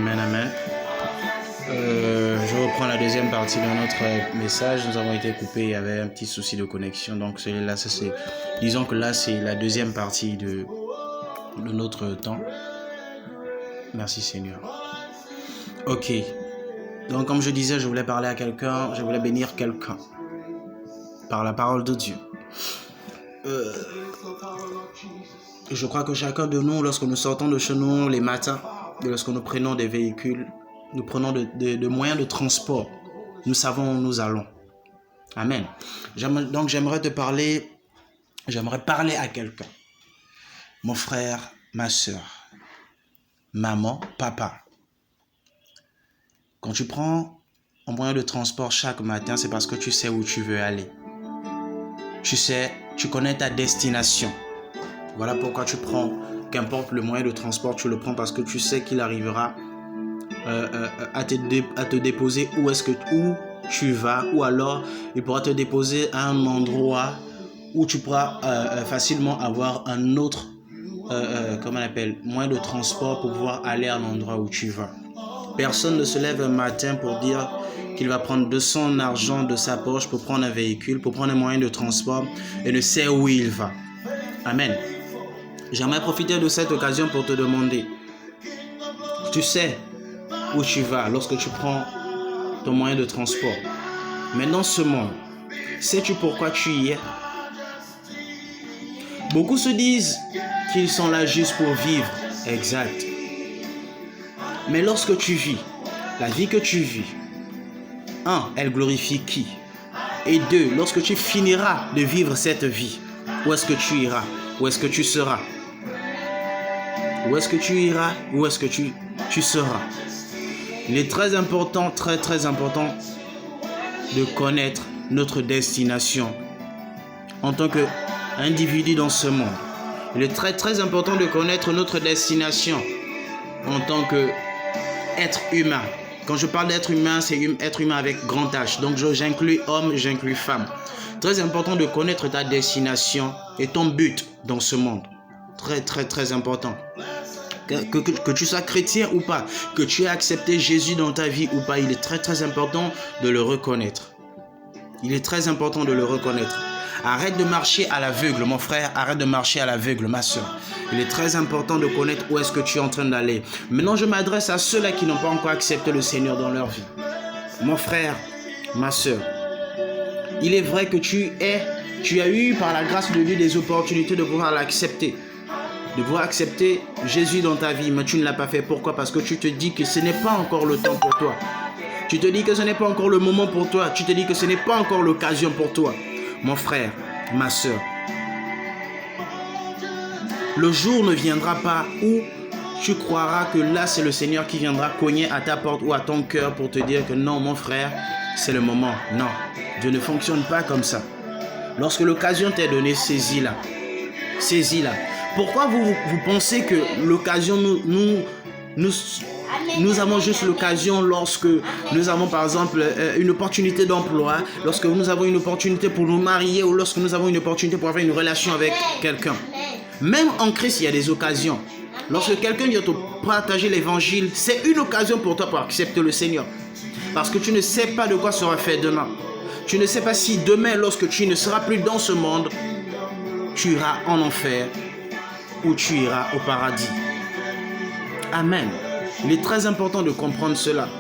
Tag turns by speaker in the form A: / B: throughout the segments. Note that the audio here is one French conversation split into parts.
A: Amen, amen. Je reprends la deuxième partie de notre message. Nous avons été coupés, il y avait un petit souci de connexion. Donc celui-là, disons que là, c'est la deuxième partie de notre temps. Merci Seigneur. Ok. Donc comme je disais, je voulais parler à quelqu'un, je voulais bénir quelqu'un par la parole de Dieu. Je crois que chacun de nous, lorsque nous sortons de chez nous les matins, lorsque nous prenons des véhicules, nous prenons de moyens de transport, nous savons où nous allons. Amen. Donc j'aimerais parler à quelqu'un. Mon frère, ma soeur, maman, papa. Quand tu prends un moyen de transport chaque matin, c'est parce que tu sais où tu veux aller. Tu connais ta destination. Voilà pourquoi tu prends, qu'importe le moyen de transport, tu le prends parce que tu sais qu'il arrivera à te déposer où tu vas, ou alors il pourra te déposer à un endroit où tu pourras facilement avoir un autre moyen de transport pour pouvoir aller à l'endroit où tu vas. Personne ne se lève un matin pour dire qu'il va prendre de son argent de sa poche pour prendre un véhicule, pour prendre un moyen de transport et ne sait où il va. Amen. J'aimerais profiter de cette occasion pour te demander, tu sais où tu vas lorsque tu prends ton moyen de transport. Mais dans ce monde, sais-tu pourquoi tu y es? Beaucoup se disent qu'ils sont là juste pour vivre. Exact. Mais lorsque tu vis, la vie que tu vis, elle glorifie qui? Et deux, lorsque tu finiras de vivre cette vie, où est-ce que tu iras? Où est-ce que tu seras? Où est-ce que tu iras? Où est-ce que tu seras? Il est très important, très très important de connaître notre destination en tant qu'individu dans ce monde. Il est très très important de connaître notre destination en tant qu'être humain. Quand je parle d'être humain, c'est être humain avec grand H. Donc j'inclus homme, j'inclus femme. Très important de connaître ta destination et ton but dans ce monde. Très très très important. Que tu sois chrétien ou pas, que tu aies accepté Jésus dans ta vie ou pas, il est très très important de le reconnaître. Il est très important de le reconnaître. Arrête de marcher à l'aveugle, mon frère, arrête de marcher à l'aveugle, ma soeur. Il est très important de connaître où est-ce que tu es en train d'aller. Maintenant, je m'adresse à ceux-là qui n'ont pas encore accepté le Seigneur dans leur vie. Mon frère, ma soeur, il est vrai que tu as eu par la grâce de Dieu des opportunités de pouvoir l'accepter. De pouvoir accepter Jésus dans ta vie, mais tu ne l'as pas fait. Pourquoi? Parce que tu te dis que ce n'est pas encore le temps pour toi. Tu te dis que ce n'est pas encore le moment pour toi. Tu te dis que ce n'est pas encore l'occasion pour toi. Mon frère, ma soeur, le jour ne viendra pas où tu croiras que là c'est le Seigneur qui viendra cogner à ta porte ou à ton cœur pour te dire que non, mon frère, c'est le moment. Non, Dieu ne fonctionne pas comme ça. Lorsque l'occasion t'est donnée, saisis-la. Saisis-la. Pourquoi vous pensez que l'occasion, nous avons juste l'occasion lorsque nous avons par exemple une opportunité d'emploi, lorsque nous avons une opportunité pour nous marier ou lorsque nous avons une opportunité pour avoir une relation avec quelqu'un. Même en Christ, il y a des occasions. Lorsque quelqu'un vient te partager l'évangile, c'est une occasion pour toi pour accepter le Seigneur. Parce que tu ne sais pas de quoi sera fait demain. Tu ne sais pas si demain, lorsque tu ne seras plus dans ce monde, tu iras en enfer ou tu iras au paradis. Amen. Il est très important de comprendre cela.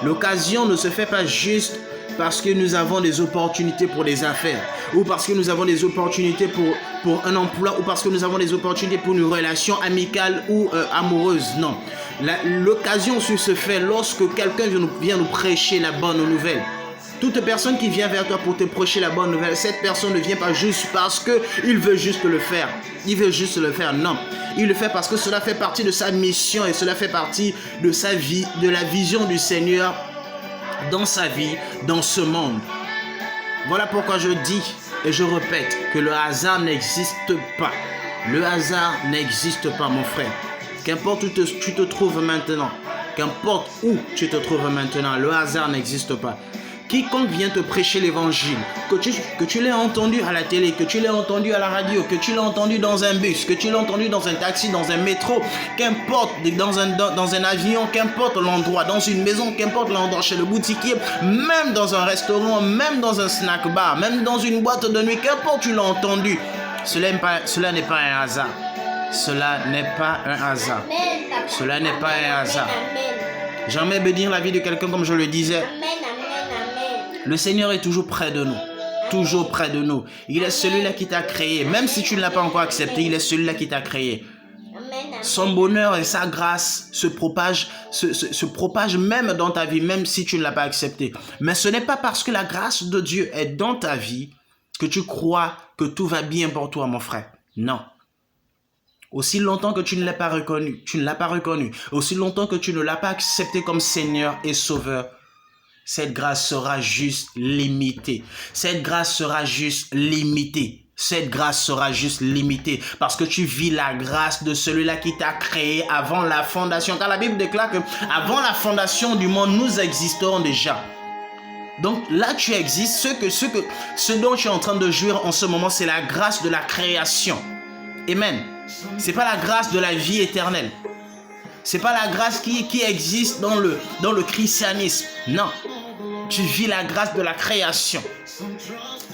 A: L'occasion ne se fait pas juste parce que nous avons des opportunités pour des affaires, ou parce que nous avons des opportunités pour un emploi, ou parce que nous avons des opportunités pour une relation amicale ou amoureuse. Non. L'occasion se fait lorsque quelqu'un vient nous prêcher la bonne nouvelle. Toute personne qui vient vers toi pour te prêcher la bonne nouvelle, cette personne ne vient pas juste parce qu'il veut juste le faire. Il veut juste le faire, non. Il le fait parce que cela fait partie de sa mission et cela fait partie de sa vie, de la vision du Seigneur dans sa vie, dans ce monde. Voilà pourquoi je dis et je répète que le hasard n'existe pas. Le hasard n'existe pas, mon frère. Qu'importe où tu te trouves maintenant, qu'importe où tu te trouves maintenant, le hasard n'existe pas. quiconque vient te prêcher l'évangile, que tu l'aies entendu à la télé, que tu l'aies entendu à la radio, que tu l'aies entendu dans un bus, que tu l'aies entendu dans un taxi, dans un métro, qu'importe, dans un avion, qu'importe l'endroit, dans une maison, qu'importe l'endroit, chez le boutiquier, même dans un restaurant, même dans un snack bar, même dans une boîte de nuit, qu'importe tu l'as entendu, cela n'est pas un hasard. Cela n'est pas un hasard. Cela n'est pas un hasard. J'aimerais bénir la vie de quelqu'un comme je le disais. Le Seigneur est toujours près de nous. Toujours près de nous. Il est celui-là qui t'a créé. Même si tu ne l'as pas encore accepté, il est celui-là qui t'a créé. Son bonheur et sa grâce se propagent même dans ta vie, même si tu ne l'as pas accepté. Mais ce n'est pas parce que la grâce de Dieu est dans ta vie que tu crois que tout va bien pour toi, mon frère. Non. Aussi longtemps que tu ne l'as pas reconnu, aussi longtemps que tu ne l'as pas accepté comme Seigneur et Sauveur, cette grâce sera juste limitée. Cette grâce sera juste limitée. Cette grâce sera juste limitée parce que tu vis la grâce de celui-là qui t'a créé avant la fondation. Car la Bible déclare que avant la fondation du monde, nous existons déjà. Donc là, tu existes. Ce dont tu es en train de jouir en ce moment, c'est la grâce de la création. Amen. C'est pas la grâce de la vie éternelle. C'est pas la grâce qui existe dans le christianisme. Non. Tu vis la grâce de la création.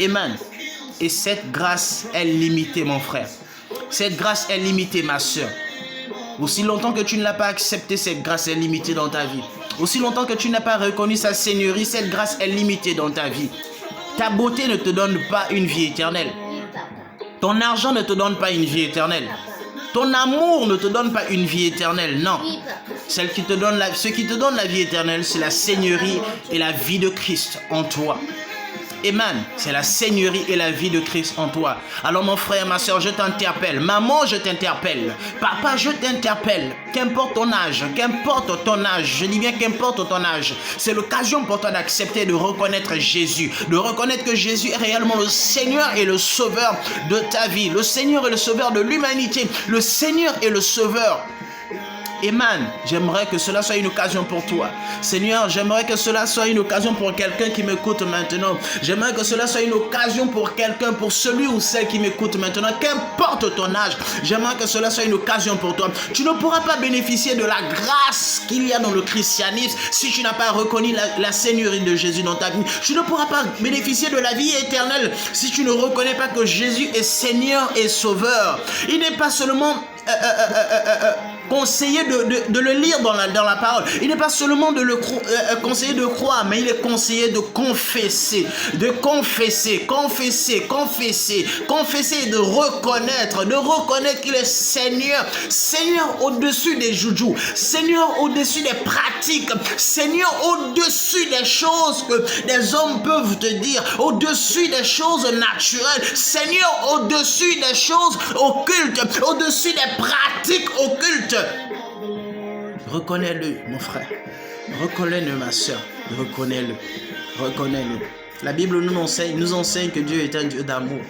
A: Amen. Et cette grâce est limitée, mon frère. Cette grâce est limitée, ma soeur. Aussi longtemps que tu ne l'as pas acceptée, cette grâce est limitée dans ta vie. Aussi longtemps que tu n'as pas reconnu sa seigneurie, cette grâce est limitée dans ta vie. Ta beauté ne te donne pas une vie éternelle. Ton argent ne te donne pas une vie éternelle. Ton amour ne te donne pas une vie éternelle, non. Ce qui te donne la vie éternelle, c'est la seigneurie et la vie de Christ en toi. Amen. C'est la seigneurie et la vie de Christ en toi. Alors mon frère, ma soeur, je t'interpelle. Maman, je t'interpelle. Papa, je t'interpelle. Qu'importe ton âge, je dis bien qu'importe ton âge, c'est l'occasion pour toi d'accepter de reconnaître Jésus. De reconnaître que Jésus est réellement le Seigneur et le Sauveur de ta vie. Le Seigneur et le Sauveur de l'humanité. Le Seigneur et le Sauveur. Amen. J'aimerais que cela soit une occasion pour toi. Seigneur, j'aimerais que cela soit une occasion pour quelqu'un qui m'écoute maintenant. J'aimerais que cela soit une occasion pour quelqu'un, pour celui ou celle qui m'écoute maintenant. Qu'importe ton âge, j'aimerais que cela soit une occasion pour toi. Tu ne pourras pas bénéficier de la grâce qu'il y a dans le christianisme si tu n'as pas reconnu la seigneurie de Jésus dans ta vie. Tu ne pourras pas bénéficier de la vie éternelle si tu ne reconnais pas que Jésus est Seigneur et Sauveur. Il n'est pas seulement conseillé de le lire dans la parole. Il n'est pas seulement de le conseiller de croire, mais il est conseillé de confesser. De confesser et de reconnaître qu'il est Seigneur. Seigneur au-dessus des joujoux. Seigneur au-dessus des pratiques. Seigneur au-dessus des choses que des hommes peuvent te dire. Au-dessus des choses naturelles. Seigneur au-dessus des choses occultes. Au-dessus des pratiques occultes. Reconnais-le, mon frère. Reconnais-le, ma soeur. Reconnais-le. Reconnais-le. La Bible nous enseigne que Dieu est un Dieu d'amour.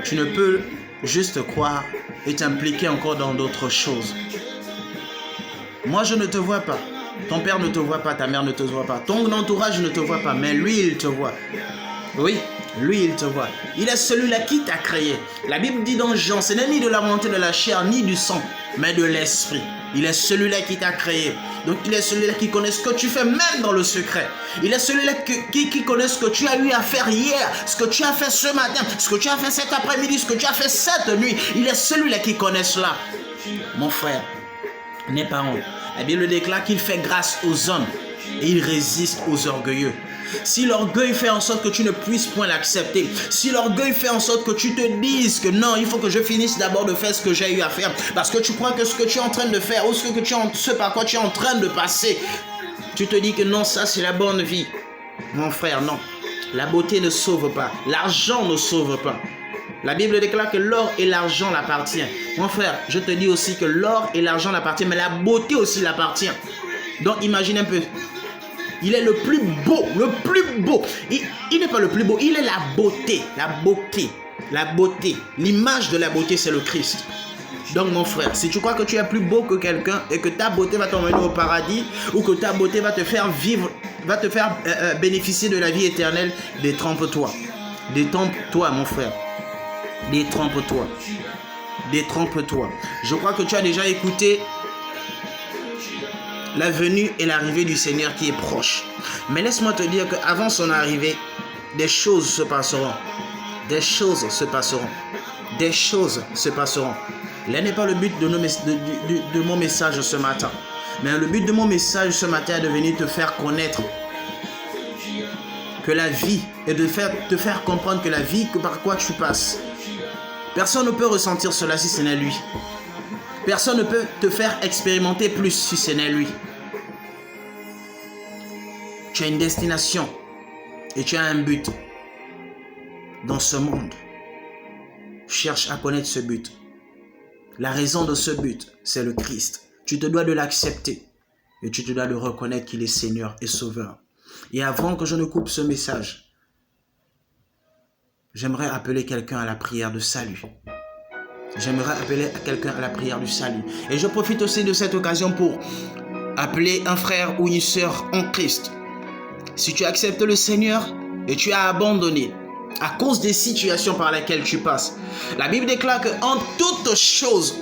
A: Tu ne peux juste croire et t'impliquer encore dans d'autres choses. Moi, je ne te vois pas. Ton père ne te voit pas, ta mère ne te voit pas. Ton entourage ne te voit pas, mais lui, il te voit. Oui, lui, il te voit. Il est celui-là qui t'a créé. La Bible dit dans Jean, ce n'est ni de la volonté de la chair, ni du sang, mais de l'esprit. Il est celui-là qui t'a créé. Donc, il est celui-là qui connaît ce que tu fais, même dans le secret. Il est celui-là qui connaît ce que tu as eu à faire hier, ce que tu as fait ce matin, ce que tu as fait cet après-midi, ce que tu as fait cette nuit. Il est celui-là qui connaît cela. Mon frère, n'aie pas honte. La Bible déclare qu'il fait grâce aux hommes et il résiste aux orgueilleux. Si l'orgueil fait en sorte que tu ne puisses point l'accepter, si l'orgueil fait en sorte que tu te dises que non, il faut que je finisse d'abord de faire ce que j'ai eu à faire, parce que tu crois que ce que tu es en train de faire ou ce par quoi tu es en train de passer, tu te dis que non, ça c'est la bonne vie. Mon frère, non. La beauté ne sauve pas. L'argent ne sauve pas. La Bible déclare que l'or et l'argent l'appartiennent. Mon frère, je te dis aussi que l'or et l'argent l'appartiennent, mais la beauté aussi l'appartient. Donc imagine un peu. Il est le plus beau, le plus beau. Il n'est pas le plus beau, il est la beauté, la beauté. L'image de la beauté, c'est le Christ. Donc mon frère, si tu crois que tu es plus beau que quelqu'un et que ta beauté va t'emmener au paradis ou que ta beauté va te faire vivre bénéficier de la vie éternelle, détrompe-toi. Détrompe-toi, mon frère. Détrompe-toi. Détrompe-toi. Je crois que tu as déjà écouté la venue et l'arrivée du Seigneur qui est proche. Mais laisse-moi te dire qu'avant son arrivée, des choses se passeront. Des choses se passeront. Des choses se passeront. Là n'est pas le but de mon message ce matin. Mais le but de mon message ce matin est de venir te faire connaître que la vie et de te faire comprendre que la vie par quoi tu passes. Personne ne peut ressentir cela si ce n'est lui. Personne ne peut te faire expérimenter plus si ce n'est lui. Tu as une destination et tu as un but dans ce monde. Cherche à connaître ce but. La raison de ce but, c'est le Christ. Tu te dois de l'accepter et tu te dois de reconnaître qu'il est Seigneur et Sauveur. Et avant que je ne coupe ce message, j'aimerais appeler quelqu'un à la prière de salut. J'aimerais appeler quelqu'un à la prière du salut. Et je profite aussi de cette occasion pour appeler un frère ou une sœur en Christ. Si tu acceptes le Seigneur et tu as abandonné à cause des situations par lesquelles tu passes, la Bible déclare qu'en toutes choses,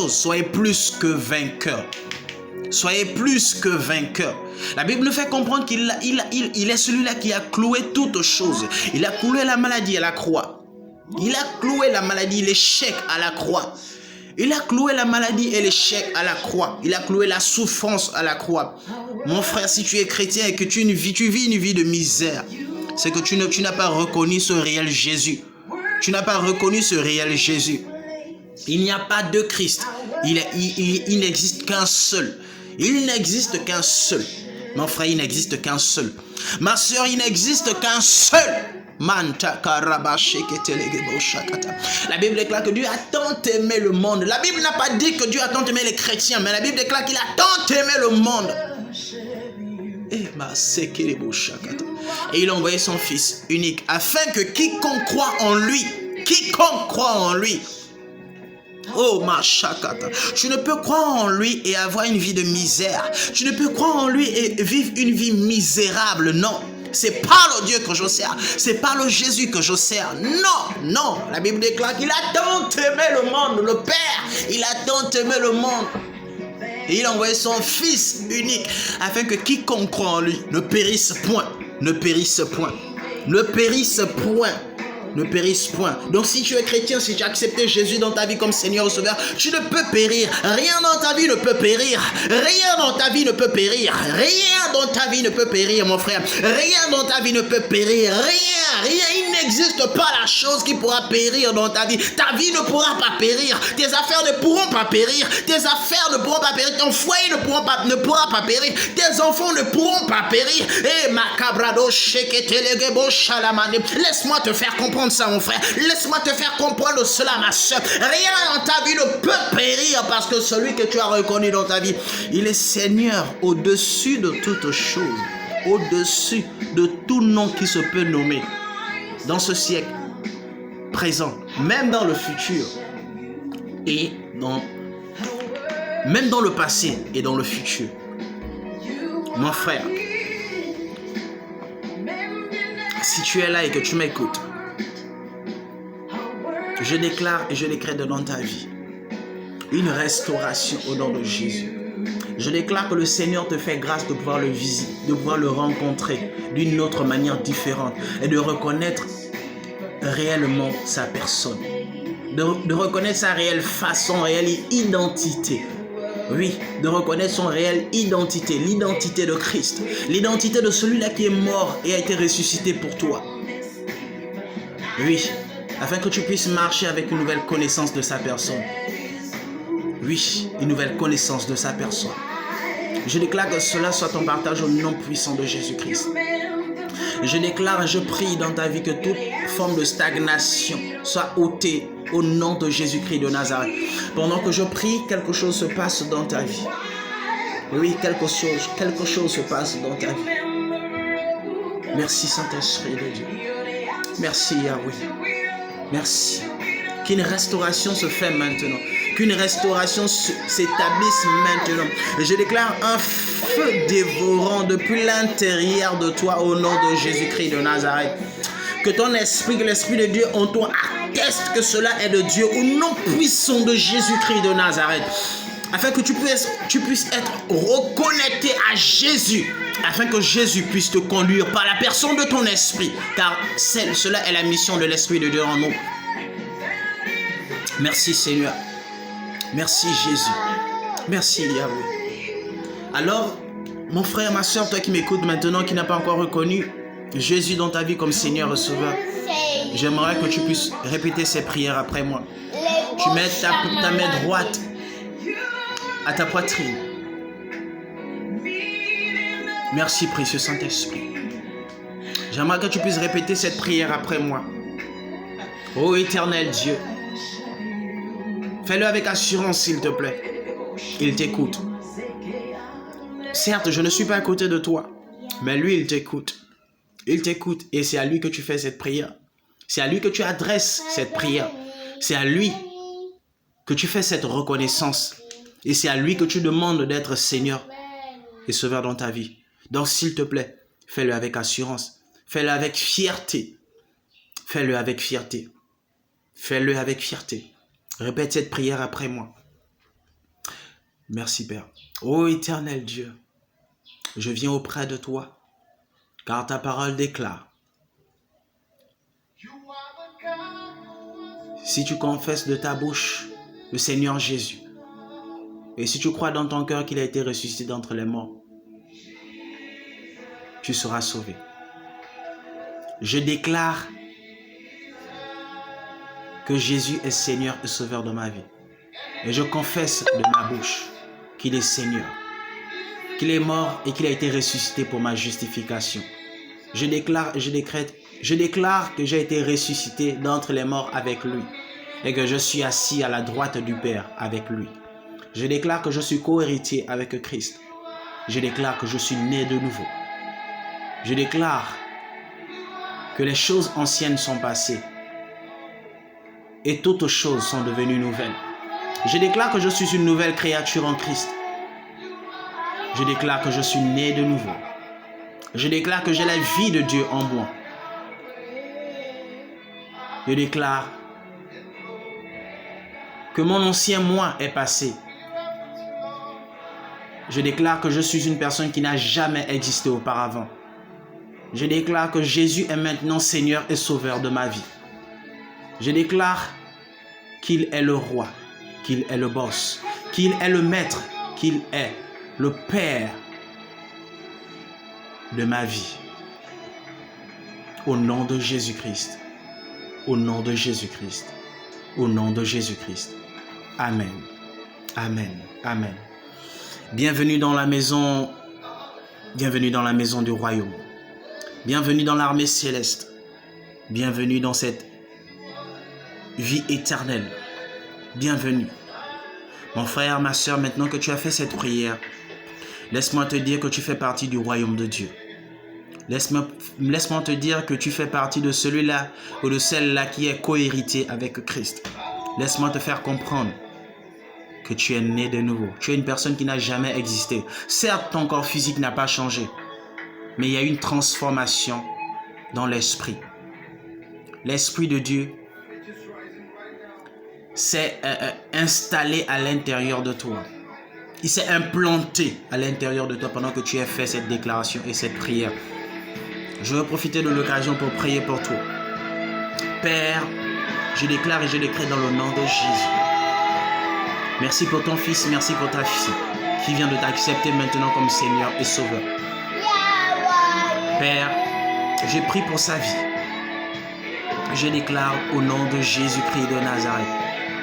A: soyez plus que vainqueurs. Soyez plus que vainqueurs. La Bible nous fait comprendre qu'il est celui-là qui a cloué toutes choses. Il a cloué la maladie à la croix. Il a cloué la maladie, l'échec à la croix. Il a cloué la maladie et l'échec à la croix. Il a cloué la souffrance à la croix. Mon frère, si tu es chrétien et que tu vis une vie de misère, c'est que tu n'as pas reconnu ce réel Jésus. Tu n'as pas reconnu ce réel Jésus. Il n'y a pas de Christ. Il n'existe qu'un seul. Il n'existe qu'un seul. Mon frère, il n'existe qu'un seul. Ma soeur, il n'existe qu'un seul. La Bible déclare que Dieu a tant aimé le monde. La Bible n'a pas dit que Dieu a tant aimé les chrétiens, mais la Bible déclare qu'il a tant aimé le monde. Et il a envoyé son Fils unique afin que quiconque croit en lui, oh ma chakata, tu ne peux croire en lui et avoir une vie de misère. Tu ne peux croire en lui et vivre une vie misérable, non. C'est pas le Dieu que je sers. C'est pas le Jésus que je sers. Non. La Bible déclare qu'il a tant aimé le monde. Le Père, il a tant aimé le monde. Et il a envoyé son Fils unique afin que quiconque croit en lui ne périsse point. Ne périsse point. Ne périsse point. Ne périsse point. Donc si tu es chrétien, si tu as accepté Jésus dans ta vie comme Seigneur et Sauveur, tu ne peux périr. Rien dans ta vie ne peut périr. Rien dans ta vie ne peut périr. Rien dans ta vie ne peut périr, mon frère. Rien dans ta vie ne peut périr. Rien. Il n'existe pas la chose qui pourra périr dans ta vie. Ta vie ne pourra pas périr. Tes affaires ne pourront pas périr. Tes affaires ne pourront pas périr. Ton foyer ne pourra pas périr. Tes enfants ne pourront pas périr. Et macabrado sheketelegebo shalamane. Laisse-moi te faire comprendre ça, mon frère. Laisse-moi te faire comprendre cela, ma soeur. Rien dans ta vie ne peut périr parce que celui que tu as reconnu dans ta vie, il est Seigneur au-dessus de toutes choses, au-dessus de tout nom qui se peut nommer dans ce siècle présent, même dans le futur et même dans le passé et dans le futur. Mon frère, si tu es là et que tu m'écoutes, je déclare et je décrète dans ta vie une restauration au nom de Jésus. Je déclare que le Seigneur te fait grâce de pouvoir le visiter, de pouvoir le rencontrer d'une autre manière différente et de reconnaître réellement sa personne. De reconnaître sa réelle façon, réelle identité. Oui, de reconnaître son réelle identité, l'identité de Christ, l'identité de celui-là qui est mort et a été ressuscité pour toi. Oui, afin que tu puisses marcher avec une nouvelle connaissance de sa personne. Oui, une nouvelle connaissance de sa personne. Je déclare que cela soit ton partage au nom puissant de Jésus-Christ. Je déclare et je prie dans ta vie que toute forme de stagnation soit ôtée au nom de Jésus-Christ de Nazareth. Pendant que je prie, quelque chose se passe dans ta vie. Oui, quelque chose se passe dans ta vie. Merci Saint-Esprit de Dieu. Merci Yahweh. Merci. Qu'une restauration se fait maintenant. Qu'une restauration s'établisse maintenant. Je déclare un feu dévorant depuis l'intérieur de toi au nom de Jésus-Christ de Nazareth. Que ton esprit, que l'esprit de Dieu en toi atteste que cela est de Dieu au nom puissant de Jésus-Christ de Nazareth. Afin que tu puisses être reconnecté à Jésus, afin que Jésus puisse te conduire par la personne de ton esprit, car cela est la mission de l'Esprit de Dieu en nous. Merci Seigneur, merci Jésus, merci Yahweh. Alors, mon frère, ma soeur, toi qui m'écoutes maintenant, qui n'a pas encore reconnu Jésus dans ta vie comme Seigneur et Sauveur, j'aimerais que tu puisses répéter ces prières après moi. Tu mets ta main droite à ta poitrine. Merci précieux Saint-Esprit. J'aimerais que tu puisses répéter cette prière après moi. Ô éternel Dieu, fais-le avec assurance s'il te plaît. Il t'écoute. Certes, je ne suis pas à côté de toi, mais lui, il t'écoute. Il t'écoute et c'est à lui que tu fais cette prière. C'est à lui que tu adresses cette prière. C'est à lui que tu fais cette reconnaissance. Et c'est à lui que tu demandes d'être Seigneur et Sauveur dans ta vie. Donc s'il te plaît, fais-le avec assurance. Fais-le avec fierté. Fais-le avec fierté. Fais-le avec fierté. Répète cette prière après moi. Merci Père. Ô éternel Dieu, je viens auprès de toi, car ta parole déclare. Si tu confesses de ta bouche le Seigneur Jésus, et si tu crois dans ton cœur qu'il a été ressuscité d'entre les morts, tu seras sauvé. Je déclare que Jésus est Seigneur et Sauveur de ma vie. Et je confesse de ma bouche qu'il est Seigneur, qu'il est mort et qu'il a été ressuscité pour ma justification. Je déclare et je déclare que j'ai été ressuscité d'entre les morts avec lui et que je suis assis à la droite du Père avec lui. Je déclare que je suis co-héritier avec Christ. Je déclare que je suis né de nouveau. Je déclare que les choses anciennes sont passées et toutes choses sont devenues nouvelles. Je déclare que je suis une nouvelle créature en Christ. Je déclare que je suis né de nouveau. Je déclare que j'ai la vie de Dieu en moi. Je déclare que mon ancien moi est passé. Je déclare que je suis une personne qui n'a jamais existé auparavant. Je déclare que Jésus est maintenant Seigneur et Sauveur de ma vie. Je déclare qu'il est le roi, qu'il est le boss, qu'il est le maître, qu'il est le Père de ma vie. Au nom de Jésus-Christ. Au nom de Jésus-Christ. Au nom de Jésus-Christ. Amen. Amen. Amen. Bienvenue dans la maison. Bienvenue dans la maison du royaume. Bienvenue dans l'armée céleste. Bienvenue dans cette vie éternelle. Bienvenue. Mon frère, ma soeur, maintenant que tu as fait cette prière, laisse-moi te dire que tu fais partie du royaume de Dieu. Laisse-moi te dire que tu fais partie de celui-là ou de celle-là qui est co-héritier avec Christ. Laisse-moi te faire comprendre que tu es né de nouveau. Tu es une personne qui n'a jamais existé. Certes, ton corps physique n'a pas changé, mais il y a une transformation dans l'esprit. L'Esprit de Dieu s'est installé à l'intérieur de toi. Il s'est implanté à l'intérieur de toi pendant que tu as fait cette déclaration et cette prière. Je veux profiter de l'occasion pour prier pour toi. Père, je déclare et je décrète dans le nom de Jésus. Merci pour ton fils, merci pour ta fille qui vient de t'accepter maintenant comme Seigneur et Sauveur. Père, j'ai prié pour sa vie. Je déclare au nom de Jésus-Christ de Nazareth,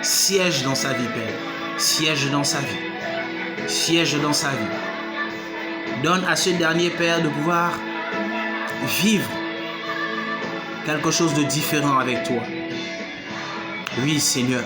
A: siège dans sa vie, Père. Siège dans sa vie. Siège dans sa vie. Donne à ce dernier, Père, de pouvoir vivre quelque chose de différent avec toi. Oui, Seigneur.